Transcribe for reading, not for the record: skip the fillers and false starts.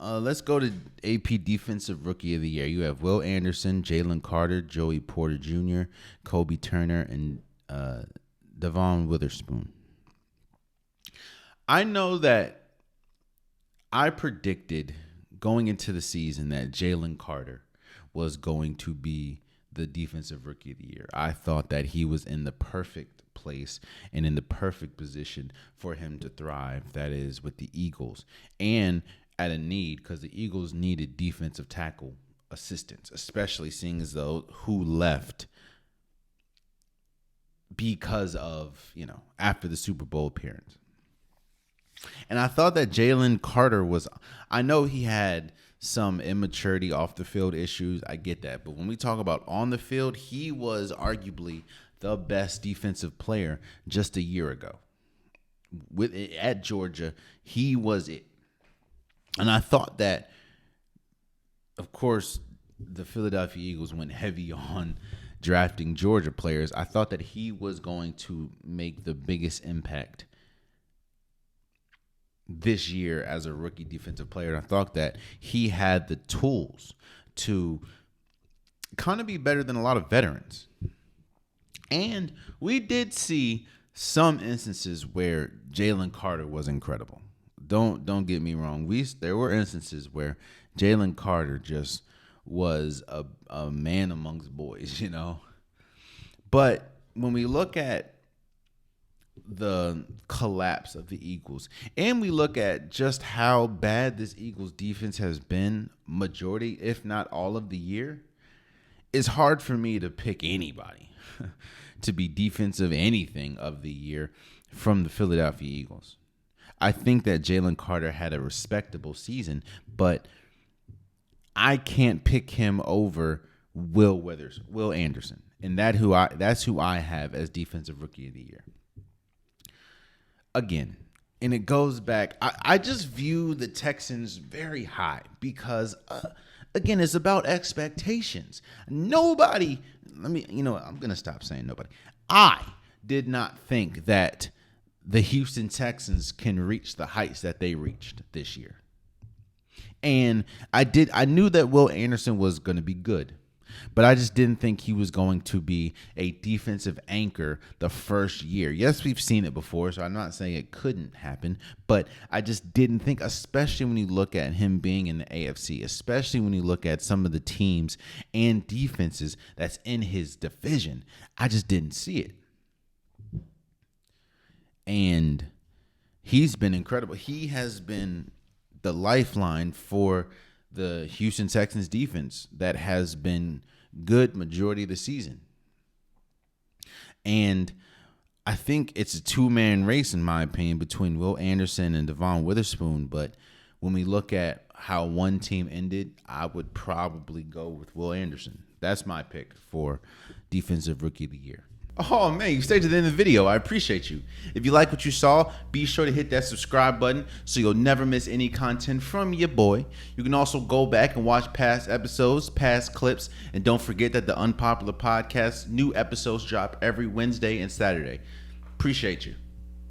Let's go to AP Defensive Rookie of the Year. You have Will Anderson, Jalen Carter, Joey Porter Jr., Kobe Turner, and Devon Witherspoon. I know that I predicted going into the season that Jalen Carter was going to be the Defensive Rookie of the Year. I thought that he was in the perfect place and in the perfect position for him to thrive. That is with the Eagles. And at a need, because the Eagles needed defensive tackle assistance, especially seeing as though who left because of, after the Super Bowl appearance. And I thought that Jalen Carter I know he had some immaturity off the field issues. I get that. But when we talk about on the field, he was arguably the best defensive player just a year ago. At Georgia, he was it. And I thought that, of course, the Philadelphia Eagles went heavy on drafting Georgia players. I thought that he was going to make the biggest impact this year as a rookie defensive player. And I thought that he had the tools to kind of be better than a lot of veterans. And we did see some instances where Jalen Carter was incredible. Don't get me wrong. There were instances where Jalen Carter just was a man amongst boys, But when we look at the collapse of the Eagles and we look at just how bad this Eagles defense has been majority, if not all of the year, it's hard for me to pick anybody to be defensive anything of the year from the Philadelphia Eagles. I think that Jalen Carter had a respectable season, but I can't pick him over Will Anderson, and that's who I have as Defensive Rookie of the Year. Again, and it goes back. I just view the Texans very high because, again, it's about expectations. I'm gonna stop saying nobody. I did not think that the Houston Texans can reach the heights that they reached this year. And I knew that Will Anderson was going to be good, but I just didn't think he was going to be a defensive anchor the first year. Yes, we've seen it before, so I'm not saying it couldn't happen, but I just didn't think, especially when you look at him being in the AFC, especially when you look at some of the teams and defenses that's in his division, I just didn't see it. And he's been incredible. He has been the lifeline for the Houston Texans defense that has been good majority of the season. And I think it's a two-man race, in my opinion, between Will Anderson and Devon Witherspoon. But when we look at how one team ended, I would probably go with Will Anderson. That's my pick for Defensive Rookie of the Year. Oh, man, you stayed to the end of the video. I appreciate you. If you like what you saw, be sure to hit that subscribe button so you'll never miss any content from your boy. You can also go back and watch past episodes, past clips, and don't forget that the Unpopular Podcast, new episodes drop every Wednesday and Saturday. Appreciate you.